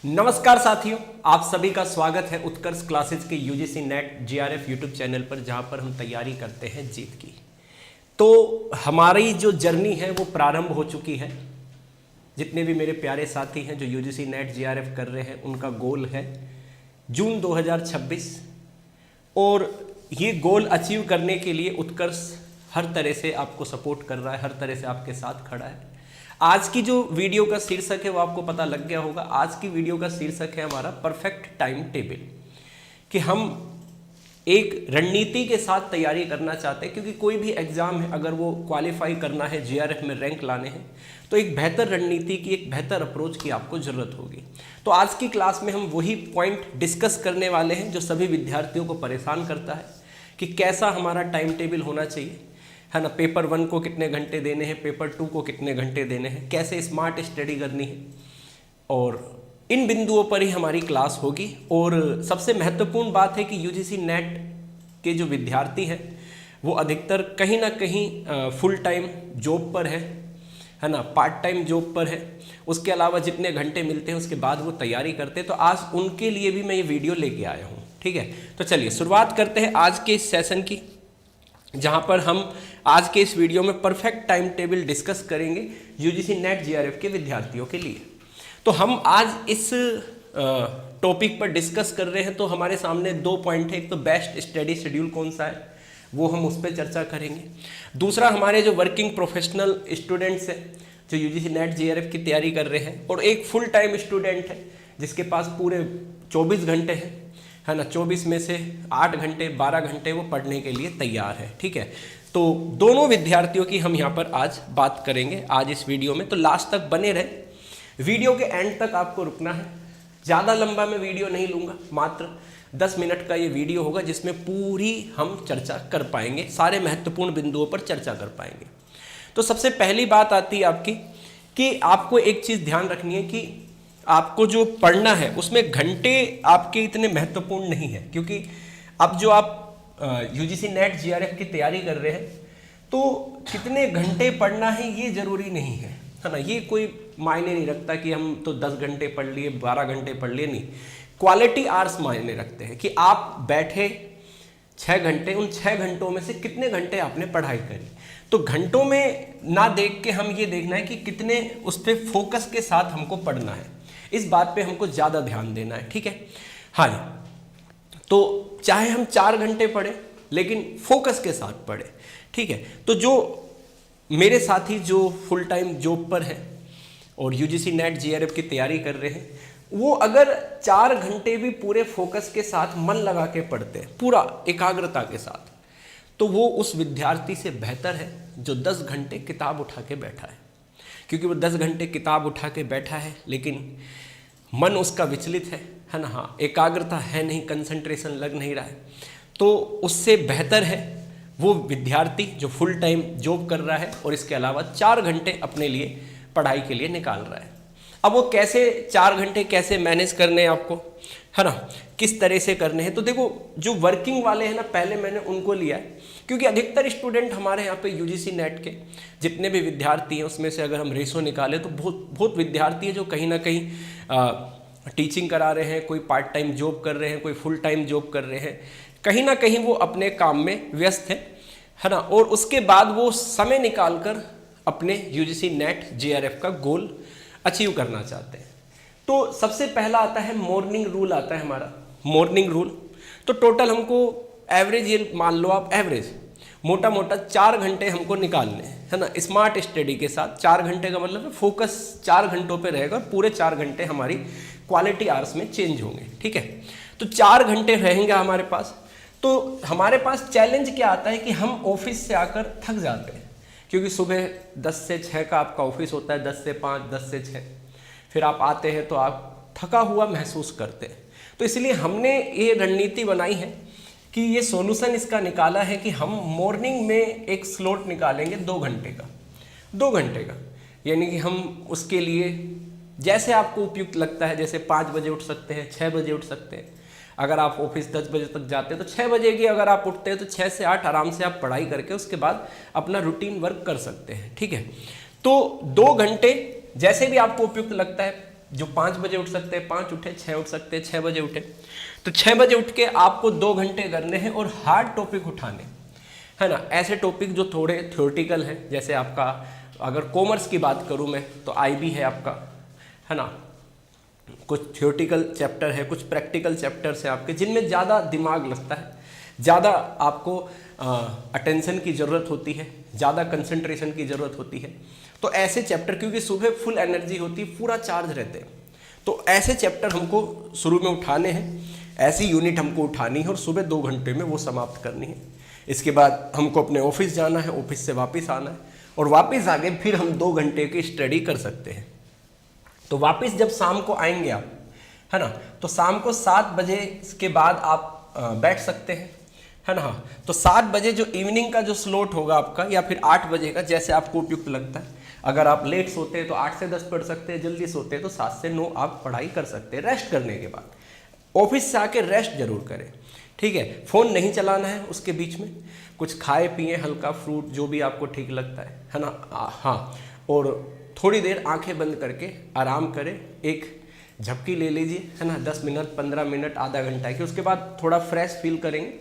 नमस्कार साथियों, आप सभी का स्वागत है उत्कर्ष क्लासेज के UGC net GRF YouTube channel पर, जहां पर हम तैयारी करते हैं जीत की। तो हमारी जो जर्नी है वो प्रारंभ हो चुकी है। जितने भी मेरे प्यारे साथी हैं जो यूजीसी नेट जीआरएफ कर रहे हैं, उनका गोल है जून 2026 और ये गोल अचीव करने के लिए उत्कर्ष हर तरह से आपको सपोर्ट कर रहा है, हर तरह से आपके साथ खड़ा है। आज की जो वीडियो का शीर्षक है वो आपको पता लग गया होगा। आज की वीडियो का शीर्षक है हमारा परफेक्ट टाइम टेबल, कि हम एक रणनीति के साथ तैयारी करना चाहते हैं, क्योंकि कोई भी एग्जाम है अगर वो क्वालिफाई करना है, जीआरएफ में रैंक लाने हैं, तो एक बेहतर रणनीति की, एक बेहतर अप्रोच की आपको जरूरत होगी। तो आज की क्लास में हम वही पॉइंट डिस्कस करने वाले हैं जो सभी विद्यार्थियों को परेशान करता है कि कैसा हमारा टाइम टेबल होना चाहिए, है ना। पेपर 1 को कितने घंटे देने हैं, पेपर 2 को कितने घंटे देने हैं, कैसे स्मार्ट स्टडी करनी है, और इन बिंदुओं पर ही हमारी क्लास होगी। और सबसे महत्वपूर्ण बात है कि यूजीसी नेट के जो विद्यार्थी हैं वो अधिकतर कहीं ना कहीं फुल टाइम जॉब पर है ना, पार्ट टाइम जॉब पर है। उसके अलावा जितने घंटे मिलते हैं उसके बाद वो तैयारी करते हैं। तो आज उनके लिए भी मैं ये वीडियो लेके आया हूँ, ठीक है। तो चलिए शुरुआत करते हैं आज के इस सेशन की, जहां पर हम आज के इस वीडियो में परफेक्ट टाइम टेबल डिस्कस करेंगे यूजीसी नेट जीआरएफ के विद्यार्थियों के लिए। तो हम आज इस टॉपिक पर डिस्कस कर रहे हैं, तो हमारे सामने 2 पॉइंट है। एक तो बेस्ट स्टडी शेड्यूल कौन सा है, वो हम उस पर चर्चा करेंगे। दूसरा, हमारे जो वर्किंग प्रोफेशनल स्टूडेंट्स हैं जो यूजीसी नेट जीआरएफ की तैयारी कर रहे हैं, और एक फुल टाइम स्टूडेंट है जिसके पास पूरे 24 घंटे हैं, है ना। 24 में से 8 घंटे 12 घंटे वो पढ़ने के लिए तैयार है, ठीक है। तो दोनों विद्यार्थियों की हम यहाँ पर आज बात करेंगे आज इस वीडियो में। तो लास्ट तक बने रहे, वीडियो के एंड तक आपको रुकना है। ज़्यादा लंबा मैं वीडियो नहीं लूँगा, मात्र 10 मिनट का ये वीडियो होगा जिसमें पूरी हम चर्चा कर पाएंगे, सारे महत्वपूर्ण बिंदुओं पर चर्चा कर पाएंगे। तो सबसे पहली बात आती है आपकी कि आपको एक चीज़ ध्यान रखनी है कि आपको जो पढ़ना है उसमें घंटे आपके इतने महत्वपूर्ण नहीं है, क्योंकि अब जो आप यूजीसी नेट जीआरएफ की तैयारी कर रहे हैं तो कितने घंटे पढ़ना है ये जरूरी नहीं है ना। ये कोई मायने नहीं रखता कि हम तो 10 घंटे पढ़ लिए, 12 घंटे पढ़ लिए, नहीं। क्वालिटी आवर्स मायने रखते हैं कि आप बैठे 6 घंटे, उन 6 घंटों में से कितने घंटे आपने पढ़ाई करी। तो घंटों में ना देख के हम ये देखना है कि कितने उस पर फोकस के साथ हमको पढ़ना है, इस बात पे हमको ज़्यादा ध्यान देना है, ठीक है। हाँ, तो चाहे हम 4 घंटे पढ़े लेकिन फोकस के साथ पढ़े, ठीक है। तो जो मेरे साथी जो फुल टाइम जॉब पर हैं और यूजीसी नेट जीआरएफ की तैयारी कर रहे हैं, वो अगर 4 घंटे भी पूरे फोकस के साथ मन लगा के पढ़ते हैं, पूरा एकाग्रता के साथ, तो वो उस विद्यार्थी से बेहतर है जो 10 घंटे किताब उठा के बैठा है। क्योंकि वो 10 घंटे किताब उठा के बैठा है लेकिन मन उसका विचलित है ना। हाँ, एकाग्रता है नहीं, कंसंट्रेशन लग नहीं रहा है। तो उससे बेहतर है वो विद्यार्थी जो फुल टाइम जॉब कर रहा है और इसके अलावा 4 घंटे अपने लिए पढ़ाई के लिए निकाल रहा है। अब वो कैसे 4 घंटे कैसे मैनेज करने हैं आपको, है ना, किस तरह से करने हैं। तो देखो, जो वर्किंग वाले हैं ना, पहले मैंने उनको लिया है, क्योंकि अधिकतर स्टूडेंट हमारे यहाँ पे यूजीसी नेट के जितने भी विद्यार्थी हैं उसमें से अगर हम रेशो निकालें तो बहुत विद्यार्थी है जो कहीं ना कहीं टीचिंग करा रहे हैं, कोई पार्ट टाइम जॉब कर रहे हैं, कोई फुल टाइम जॉब कर रहे हैं, कहीं ना कहीं वो अपने काम में व्यस्त है ना। और उसके बाद वो समय निकाल कर अपने यूजीसी नेट जीआरएफ का गोल अचीव करना चाहते हैं। तो सबसे पहला आता है मॉर्निंग रूल, आता है हमारा मॉर्निंग रूल। तो टोटल हमको एवरेज, ये मान लो आप एवरेज मोटा मोटा 4 घंटे हमको निकालने हैं, है ना। स्मार्ट स्टडी के साथ 4 घंटे का मतलब है फोकस 4 घंटों पे रहेगा और पूरे 4 घंटे हमारी क्वालिटी आवर्स में चेंज होंगे, ठीक है। तो 4 घंटे रहेंगे हमारे पास। तो हमारे पास चैलेंज क्या आता है कि हम ऑफिस से आकर थक जाते हैं, क्योंकि सुबह 10 से 6 का आपका ऑफिस होता है, 10 से 5, 10 से 6, फिर आप आते हैं तो आप थका हुआ महसूस करते हैं। तो इसलिए हमने ये रणनीति बनाई है कि ये सॉल्यूशन इसका निकाला है कि हम मॉर्निंग में एक स्लॉट निकालेंगे 2 घंटे का, 2 घंटे का, यानी कि हम उसके लिए जैसे आपको उपयुक्त लगता है, जैसे 5 बजे उठ सकते हैं, 6 बजे उठ सकते हैं। अगर आप ऑफिस 10 बजे तक जाते हैं तो 6 बजे की अगर आप उठते हैं तो 6 से 8 आराम से आप पढ़ाई करके उसके बाद अपना रूटीन वर्क कर सकते हैं, ठीक है। तो 2 घंटे जैसे भी आपको उपयुक्त लगता है, जो 5 बजे उठ सकते हैं 5 उठे, 6 उठ सकते हैं 6 बजे उठे। तो 6 बजे उठ के आपको 2 घंटे करने हैं और हार्ड टॉपिक उठाने, है ना। ऐसे टॉपिक जो थोड़े थ्योरेटिकल हैं, जैसे आपका अगर कॉमर्स की बात करूं मैं तो IB है आपका, है ना। कुछ थ्योरेटिकल चैप्टर है, कुछ प्रैक्टिकल चैप्टर्स हैं आपके, जिनमें ज़्यादा दिमाग लगता है, ज़्यादा आपको अटेंशन की ज़रूरत होती है, ज़्यादा कंसंट्रेशन की ज़रूरत होती है। तो ऐसे चैप्टर, क्योंकि सुबह फुल एनर्जी होती है, पूरा चार्ज रहते हैं, तो ऐसे चैप्टर हमको शुरू में उठाने हैं, ऐसी यूनिट हमको उठानी है और सुबह 2 घंटे में वो समाप्त करनी है। इसके बाद हमको अपने ऑफिस जाना है, ऑफिस से वापस आना है और वापस आके फिर हम 2 घंटे की स्टडी कर सकते हैं। तो वापस जब शाम को आएंगे आप, है ना, तो शाम को 7 बजे के बाद आप बैठ सकते हैं, है ना। तो 7 बजे जो इवनिंग का जो स्लॉट होगा आपका, या फिर 8 बजे का, जैसे आपको उपयुक्त लगता है। अगर आप लेट सोते हैं तो 8 से 10 पढ़ सकते हैं, जल्दी सोते हैं तो 7 से 9 आप पढ़ाई कर सकते हैं। रेस्ट करने के बाद ऑफिस से आके रेस्ट जरूर करें, ठीक है। फ़ोन नहीं चलाना है, उसके बीच में कुछ खाए पिए, हल्का फ्रूट जो भी आपको ठीक लगता है ना। हाँ, और थोड़ी देर आंखें बंद करके आराम करें, एक झपकी ले लीजिए, है ना, 10 मिनट 15 मिनट आधा घंटा की। उसके बाद थोड़ा फ्रेश फील करेंगे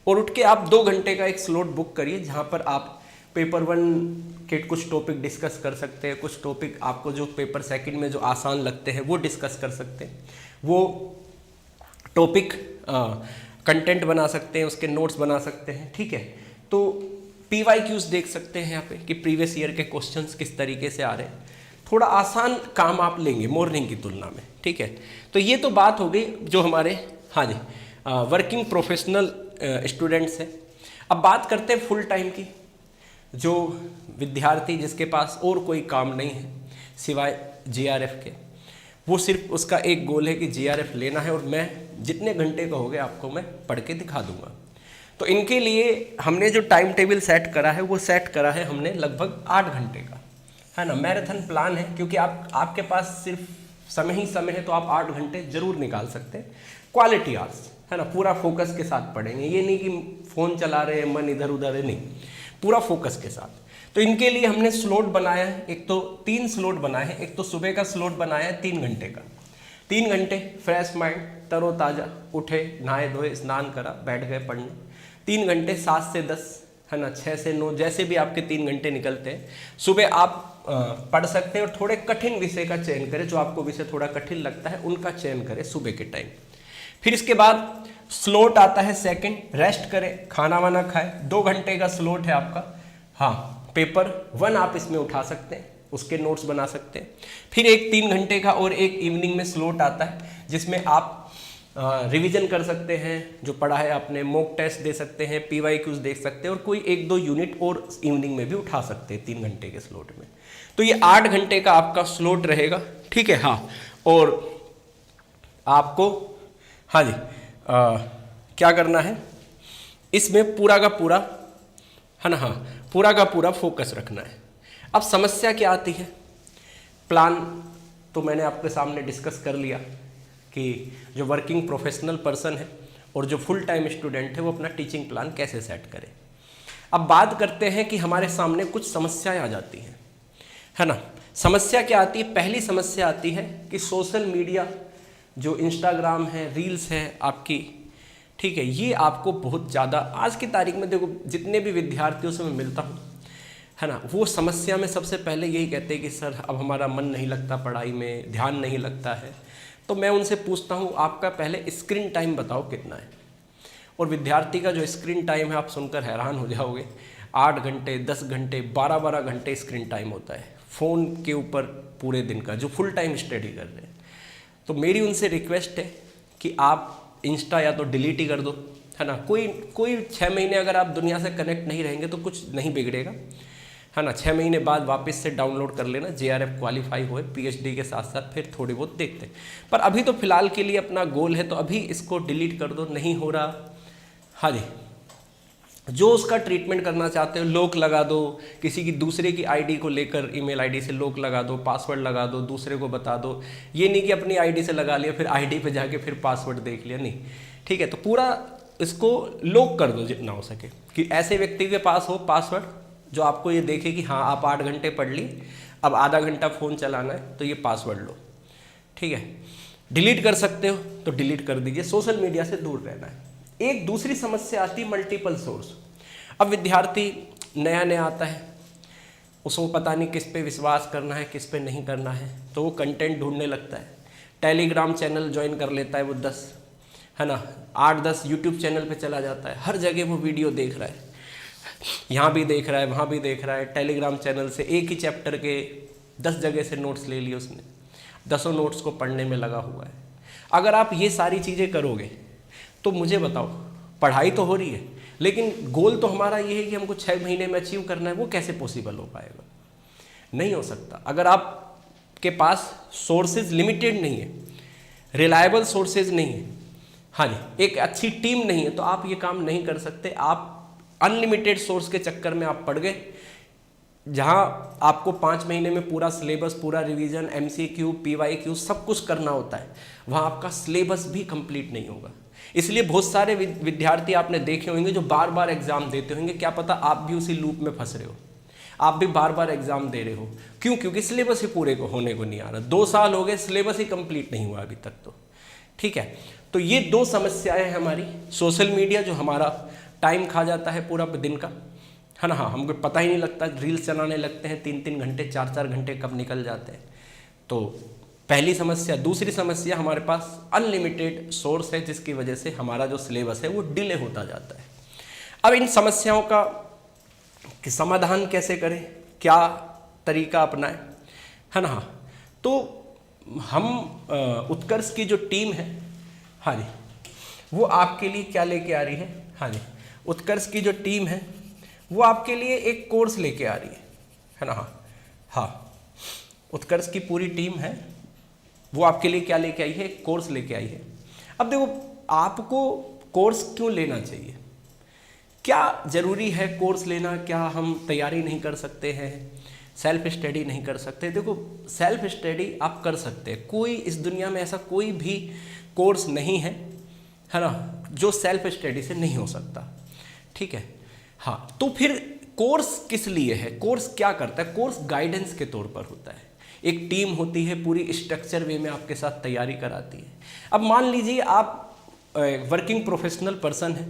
और उठ के आप 2 घंटे का एक स्लॉट बुक करिए, जहाँ पर आप पेपर 1 के कुछ टॉपिक डिस्कस कर सकते हैं, कुछ टॉपिक आपको जो पेपर 2 में जो आसान लगते हैं वो डिस्कस कर सकते हैं, वो टॉपिक कंटेंट बना सकते हैं, उसके नोट्स बना सकते हैं, ठीक है। तो PYQs देख सकते हैं यहाँ पे कि प्रीवियस ईयर के क्वेश्चंस किस तरीके से आ रहे हैं। थोड़ा आसान काम आप लेंगे मॉर्निंग की तुलना में, ठीक है। तो ये तो बात हो गई जो हमारे, हाँ जी, वर्किंग प्रोफेशनल स्टूडेंट्स हैं। अब बात करते हैं फुल टाइम की। जो विद्यार्थी जिसके पास और कोई काम नहीं है सिवाय GRF के, वो सिर्फ उसका एक गोल है कि GRF लेना है और मैं जितने घंटे का हो गया आपको मैं पढ़ के दिखा दूंगा। तो इनके लिए हमने जो टाइम टेबल सेट करा है वो सेट करा है हमने लगभग 8 घंटे का, है ना। मैराथन प्लान है, क्योंकि आपके पास सिर्फ समय ही समय है, तो आप 8 घंटे जरूर निकाल सकते हैं। क्वालिटी आवर्स, है ना, पूरा फोकस के साथ पढ़ेंगे। ये नहीं कि फ़ोन चला रहे हैं, मन इधर उधर है, नहीं, पूरा फोकस के साथ। तो इनके लिए हमने स्लॉट बनाया है, एक तो 3 स्लॉट बनाए हैं। एक तो सुबह का स्लॉट बनाया है 3 घंटे का, 3 घंटे फ्रेश माइंड, तरोताज़ा, उठे, नहाए धोए, स्नान करा, बैठ गए पढ़ने। 3 घंटे 7 से 10, है ना, 6 से 9, जैसे भी आपके 3 घंटे निकलते हैं। सुबह आप पढ़ सकते हैं और थोड़े कठिन विषय का चयन करें, जो आपको विषय थोड़ा कठिन लगता है उनका चयन करें सुबह के टाइम। फिर इसके बाद स्लॉट आता है 2nd, रेस्ट करें, खाना वाना खाएं। 2 घंटे का स्लॉट है आपका। हाँ, पेपर 1 आप इसमें उठा सकते हैं, उसके नोट्स बना सकते हैं। फिर एक 3 घंटे का और एक इवनिंग में स्लॉट आता है, जिसमें आप रिवीजन कर सकते हैं, जो पढ़ा है आपने, मॉक टेस्ट दे सकते हैं, PYQs देख सकते हैं, और कोई 1-2 यूनिट और इवनिंग में भी उठा सकते हैं 3 घंटे के स्लॉट में। तो ये 8 घंटे का आपका स्लॉट रहेगा, ठीक है। हाँ, और आपको, हाँ जी, क्या करना है इसमें, पूरा का पूरा, है ना, हाँ, पूरा का पूरा फोकस रखना है। अब समस्या क्या आती है? प्लान तो मैंने आपके सामने डिस्कस कर लिया कि जो वर्किंग प्रोफेशनल पर्सन है और जो फुल टाइम स्टूडेंट है वो अपना टीचिंग प्लान कैसे सेट करे। अब बात करते हैं कि हमारे सामने कुछ समस्याएं आ जाती हैं, है ना। समस्या क्या आती है? पहली समस्या आती है कि सोशल मीडिया, जो इंस्टाग्राम है, रील्स है आपकी, ठीक है, ये आपको बहुत ज़्यादा, आज की तारीख में देखो जितने भी विद्यार्थियों से मैं मिलता हूँ, है ना, वो समस्या में सबसे पहले यही कहते हैं कि सर अब हमारा मन नहीं लगता पढ़ाई में, ध्यान नहीं लगता है। तो मैं उनसे पूछता हूँ आपका पहले स्क्रीन टाइम बताओ कितना है। और विद्यार्थी का जो स्क्रीन टाइम है आप सुनकर हैरान हो जाओगे, 8 घंटे, 10 घंटे, 12-12 घंटे स्क्रीन टाइम होता है फ़ोन के ऊपर पूरे दिन का, जो फुल टाइम स्टडी कर रहे हैं। तो मेरी उनसे रिक्वेस्ट है कि आप इंस्टा या तो डिलीट ही कर दो, है ना। कोई 6 महीने अगर आप दुनिया से कनेक्ट नहीं रहेंगे तो कुछ नहीं बिगड़ेगा, है ना। 6 महीने बाद वापस से डाउनलोड कर लेना, JRF क्वालिफाई हुए, PhD के साथ साथ फिर थोड़ी बहुत देखते हैं। पर अभी तो फिलहाल के लिए अपना गोल है तो अभी इसको डिलीट कर दो, नहीं हो रहा, हाँ जी, जो उसका ट्रीटमेंट करना चाहते हो, लॉक लगा दो, किसी की दूसरे की आईडी को लेकर, ईमेल आईडी से लॉक लगा दो, पासवर्ड लगा दो, दूसरे को बता दो। ये नहीं कि अपनी आईडी से लगा लिया फिर आईडी पे जाके फिर पासवर्ड देख लिया, नहीं, ठीक है। तो पूरा इसको लॉक कर दो जितना हो सके, कि ऐसे व्यक्ति के पास हो पासवर्ड जो आपको ये देखे कि हाँ आप 8 घंटे पढ़ ली, अब आधा घंटा फ़ोन चलाना है तो ये पासवर्ड लो, ठीक है, डिलीट कर सकते हो तो डिलीट कर दीजिए, सोशल मीडिया से दूर रहना है। एक दूसरी समस्या आती है मल्टीपल सोर्स। अब विद्यार्थी नया नया आता है, उसको पता नहीं किस पे विश्वास करना है किस पे नहीं करना है, तो वो कंटेंट ढूंढने लगता है। टेलीग्राम चैनल ज्वाइन कर लेता है वो 10, है ना, 8-10 यूट्यूब चैनल पे चला जाता है, हर जगह वो वीडियो देख रहा है, यहाँ भी देख रहा है वहाँ भी देख रहा है। टेलीग्राम चैनल से एक ही चैप्टर के 10 जगह से नोट्स ले लिए उसने, 10 नोट्स को पढ़ने में लगा हुआ है। अगर आप ये सारी चीज़ें करोगे तो मुझे बताओ, पढ़ाई तो हो रही है लेकिन गोल तो हमारा ये है कि हमको 6 महीने में अचीव करना है, वो कैसे पॉसिबल हो पाएगा? नहीं हो सकता। अगर आपके पास सोर्सेज लिमिटेड नहीं है, रिलायबल सोर्सेज नहीं है, हाँ जी, एक अच्छी टीम नहीं है, तो आप ये काम नहीं कर सकते। आप अनलिमिटेड सोर्स के चक्कर में आप पड़ गए, जहाँ आपको 5 महीने में पूरा सिलेबस, पूरा रिवीजन, MCQ, PYQ सब कुछ करना होता है, वहाँ आपका सिलेबस भी कंप्लीट नहीं होगा। इसलिए बहुत सारे विद्यार्थी आपने देखे होंगे जो बार बार एग्जाम देते होंगे, क्या पता आप भी उसी लूप में फंस रहे हो, आप भी बार बार एग्जाम दे रहे हो। क्यों? क्योंकि सिलेबस ही पूरे को होने को नहीं आ रहा। 2 साल हो गए, सिलेबस ही कंप्लीट नहीं हुआ अभी तक तो, ठीक है। तो ये 2 समस्याएं हैं हमारी। सोशल मीडिया जो हमारा टाइम खा जाता है पूरा दिन का, है ना, हाँ, हमको पता ही नहीं लगता, रील्स चलाने लगते हैं, 3-3 घंटे 4-4 घंटे कब निकल जाते हैं। तो पहली समस्या। दूसरी समस्या, हमारे पास अनलिमिटेड सोर्स है जिसकी वजह से हमारा जो सिलेबस है वो डिले होता जाता है। अब इन समस्याओं का समाधान कैसे करें, क्या तरीका अपनाएं, है ना, हाँ। तो हम उत्कर्ष की जो टीम है, हाँ जी, वो आपके लिए क्या लेके आ रही है, हाँ जी, उत्कर्ष की जो टीम है वो आपके लिए एक कोर्स लेके आ रही है ना, हाँ हाँ, उत्कर्ष की पूरी टीम है वो आपके लिए क्या लेके आई है, एक कोर्स लेके आई है। अब देखो, आपको कोर्स क्यों लेना चाहिए, क्या ज़रूरी है कोर्स लेना? क्या हम तैयारी नहीं कर सकते हैं, सेल्फ स्टडी नहीं कर सकते? देखो, सेल्फ स्टडी आप कर सकते हैं, कोई इस दुनिया में ऐसा कोई भी कोर्स नहीं है ना, जो सेल्फ स्टडी से नहीं हो सकता, ठीक है, हाँ। तो फिर कोर्स किस लिए है, कोर्स क्या करता है? कोर्स गाइडेंस के तौर पर होता है, एक टीम होती है पूरी स्ट्रक्चर वे में आपके साथ तैयारी कराती है। अब मान लीजिए आप वर्किंग प्रोफेशनल पर्सन है,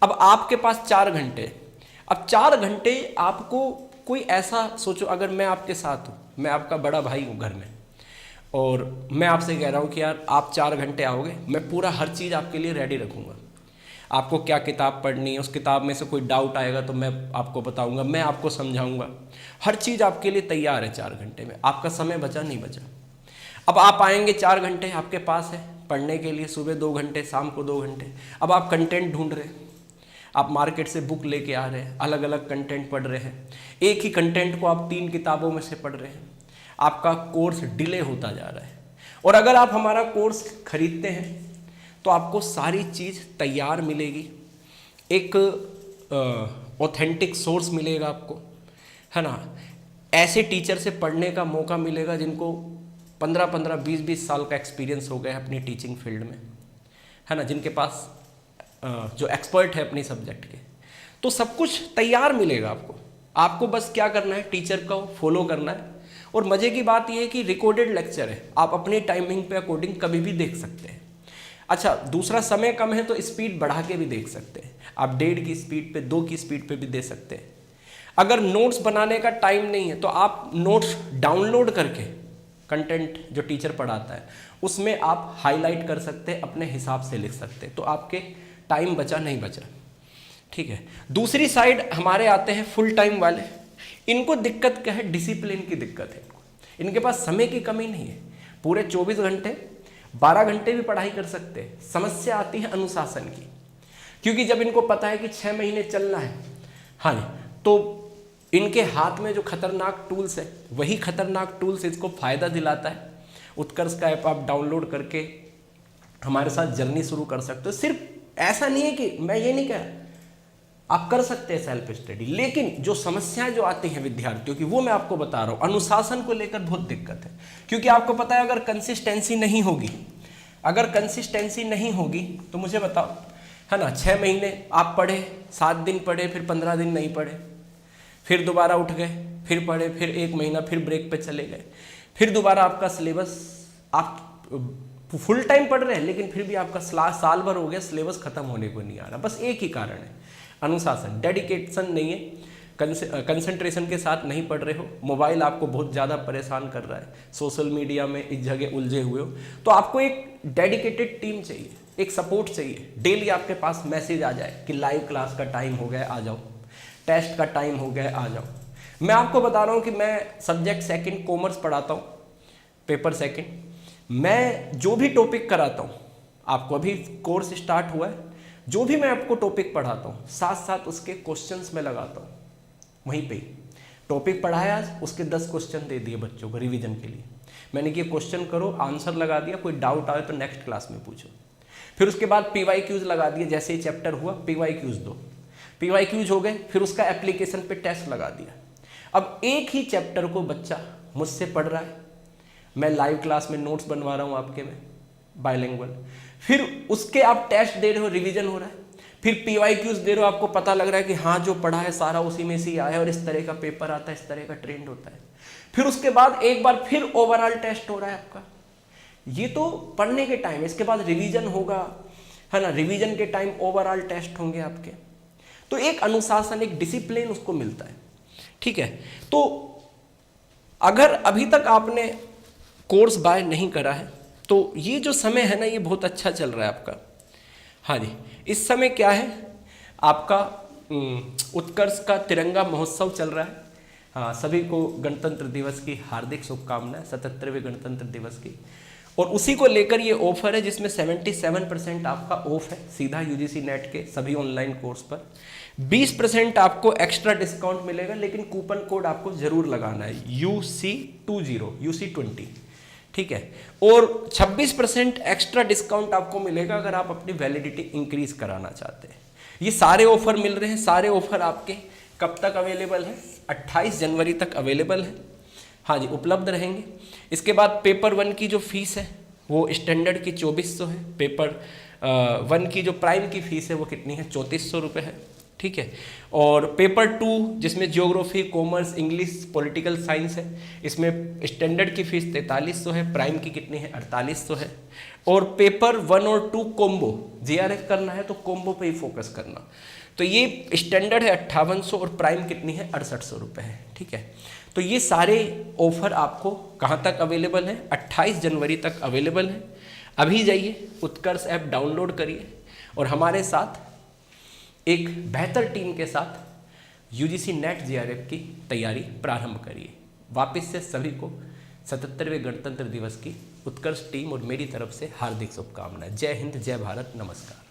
अब आपके पास 4 घंटे, अब 4 घंटे आपको कोई ऐसा सोचो, अगर मैं आपके साथ हूँ, मैं आपका बड़ा भाई हूँ घर में, और मैं आपसे कह रहा हूँ कि यार आप 4 घंटे आओगे, मैं पूरा हर चीज़ आपके लिए रेडी रखूँगा। आपको क्या किताब पढ़नी है, उस किताब में से कोई डाउट आएगा तो मैं आपको बताऊंगा, मैं आपको समझाऊंगा, हर चीज़ आपके लिए तैयार है 4 घंटे में। आपका समय बचा नहीं बचा। अब आप आएंगे, 4 घंटे आपके पास है पढ़ने के लिए, सुबह 2 घंटे, शाम को 2 घंटे। अब आप कंटेंट ढूंढ रहे हैं, आप मार्केट से बुक लेके आ रहे हैं, अलग अलग कंटेंट पढ़ रहे हैं, एक ही कंटेंट को आप 3 किताबों में से पढ़ रहे हैं, आपका कोर्स डिले होता जा रहा है। और अगर आप हमारा कोर्स खरीदते हैं तो आपको सारी चीज़ तैयार मिलेगी, एक ऑथेंटिक सोर्स मिलेगा आपको, है ना, ऐसे टीचर से पढ़ने का मौका मिलेगा जिनको 15-15, 20-20 साल का एक्सपीरियंस हो गया है अपनी टीचिंग फील्ड में, है ना, जिनके पास जो एक्सपर्ट है अपनी सब्जेक्ट के। तो सब कुछ तैयार मिलेगा आपको बस क्या करना है, टीचर को फॉलो करना है। और मज़े की बात यह है कि रिकॉर्डेड लेक्चर है, आप अपनी टाइमिंग पे अकॉर्डिंग कभी भी देख सकते हैं। अच्छा, दूसरा, समय कम है तो स्पीड बढ़ा के भी देख सकते हैं, आप 1.5 की स्पीड पे, 2 की स्पीड पे भी दे सकते हैं। अगर नोट्स बनाने का टाइम नहीं है तो आप नोट्स डाउनलोड करके कंटेंट जो टीचर पढ़ाता है उसमें आप हाईलाइट कर सकते हैं, अपने हिसाब से लिख सकते हैं, तो आपके टाइम बचा नहीं बचा, ठीक है। दूसरी साइड हमारे आते हैं फुल टाइम वाले, इनको दिक्कत क्या है, डिसिप्लिन की दिक्कत है इनके पास समय की कमी नहीं है, पूरे 24 घंटे 12 घंटे भी पढ़ाई कर सकते हैं। समस्या आती है अनुशासन की, क्योंकि जब इनको पता है कि 6 महीने चलना है, हाँ जी, तो इनके हाथ में जो खतरनाक टूल्स है वही खतरनाक टूल्स इसको फ़ायदा दिलाता है। उत्कर्ष का ऐप आप डाउनलोड करके हमारे साथ जर्नी शुरू कर सकते हो। सिर्फ ऐसा नहीं है कि मैं ये नहीं कह रहा, आप कर सकते हैं सेल्फ स्टडी, लेकिन जो समस्याएं जो आती हैं विद्यार्थियों की वो मैं आपको बता रहा हूँ। अनुशासन को लेकर बहुत दिक्कत है, क्योंकि आपको पता है अगर कंसिस्टेंसी नहीं होगी, अगर कंसिस्टेंसी नहीं होगी तो मुझे बताओ, है ना, 6 महीने आप पढ़े, 7 दिन पढ़े, फिर 15 दिन नहीं पढ़े, फिर दोबारा उठ गए, फिर पढ़े, फिर 1 महीना फिर ब्रेक पे चले गए, फिर दोबारा आपका सिलेबस आप फुल टाइम पढ़ रहे हैं लेकिन फिर भी आपका साल भर हो गया, सिलेबस खत्म होने को नहीं आ रहा। बस एक ही कारण है, अनुशासन, डेडिकेशन नहीं है, कंसंट्रेशन के साथ नहीं पढ़ रहे हो, मोबाइल आपको बहुत ज़्यादा परेशान कर रहा है, सोशल मीडिया में इस जगह उलझे हुए हो। तो आपको एक डेडिकेटेड टीम चाहिए, एक सपोर्ट चाहिए। डेली आपके पास मैसेज आ जाए कि लाइव क्लास का टाइम हो गया आ जाओ, टेस्ट का टाइम हो गया आ जाओ। मैं आपको बता रहा हूँ कि मैं सब्जेक्ट सेकंड कॉमर्स पढ़ाता हूँ, पेपर सेकंड। मैं जो भी टॉपिक कराता हूँ, आपको अभी कोर्स स्टार्ट हुआ है, जो भी मैं आपको टॉपिक पढ़ाता हूँ साथ साथ उसके क्वेश्चंस में लगाता हूँ। वहीं पे टॉपिक पढ़ाया आज, उसके 10 क्वेश्चन दे दिए बच्चों को रिवीजन के लिए। मैंने कि क्वेश्चन करो, आंसर लगा दिया, कोई डाउट आए तो नेक्स्ट क्लास में पूछो। फिर उसके बाद PYQs लगा दिए, जैसे ही चैप्टर हुआ PYQs दो, PYQs हो गए, फिर उसका एप्लीकेशन पे टेस्ट लगा दिया। अब एक ही चैप्टर को बच्चा मुझसे पढ़ रहा है, मैं लाइव क्लास में नोट्स बनवा रहा हूँ आपके में बायलिंगुअल, फिर उसके आप टेस्ट दे रहे हो, रिवीजन हो रहा है, फिर PYQs दे रहे हो, आपको पता लग रहा है कि हाँ जो पढ़ा है सारा उसी में से आया है और इस तरह का पेपर आता है, इस तरह का ट्रेंड होता है। फिर उसके बाद एक बार फिर ओवरऑल टेस्ट हो रहा है आपका। ये तो पढ़ने के टाइम, इसके बाद रिवीजन होगा, है ना, रिवीजन के टाइम ओवरऑल टेस्ट होंगे आपके। तो एक अनुशासन, एक डिसिप्लिन उसको मिलता है, ठीक है। तो अगर अभी तक आपने कोर्स बाय नहीं करा है तो ये जो समय है ना, ये बहुत अच्छा चल रहा है आपका। हाँ जी, इस समय क्या है आपका, उत्कर्ष का तिरंगा महोत्सव चल रहा है। हाँ, सभी को गणतंत्र दिवस की हार्दिक शुभकामनाएं, 77वें गणतंत्र दिवस की। और उसी को लेकर ये ऑफर है जिसमें 77% आपका ऑफ है सीधा UGC नेट के सभी ऑनलाइन कोर्स पर। 20% आपको एक्स्ट्रा डिस्काउंट मिलेगा, लेकिन कूपन कोड आपको जरूर लगाना है UC20 ठीक है। और 26% एक्स्ट्रा डिस्काउंट आपको मिलेगा अगर आप अपनी वैलिडिटी इंक्रीज कराना चाहते हैं। ये सारे ऑफर मिल रहे हैं। सारे ऑफर आपके कब तक अवेलेबल है? 28 जनवरी तक अवेलेबल है। हाँ जी, उपलब्ध रहेंगे। इसके बाद पेपर 1 की जो फीस है वो स्टैंडर्ड की 2400 है। पेपर 1 की जो प्राइम की फीस है वो कितनी है? 3400 रुपये है, ठीक है। और पेपर 2 जिसमें geography, commerce, English, political science है, इसमें स्टैंडर्ड की फीस 4300 है, प्राइम की कितनी है? 4800 है। और पेपर 1 और 2 कॉम्बो JRF करना है तो कॉम्बो पे ही फोकस करना। तो ये स्टैंडर्ड है 5800 और प्राइम कितनी है? 6800 रुपये है, ठीक है। तो ये सारे ऑफर आपको कहाँ तक अवेलेबल है? 28 जनवरी तक अवेलेबल है। अभी जाइए, उत्कर्ष ऐप डाउनलोड करिए और हमारे साथ एक बेहतर टीम के साथ UGC नेट JRF की तैयारी प्रारंभ करिए। वापस से सभी को 77वें गणतंत्र दिवस की उत्कर्ष टीम और मेरी तरफ से हार्दिक शुभकामनाएं। जय हिंद, जय भारत, नमस्कार।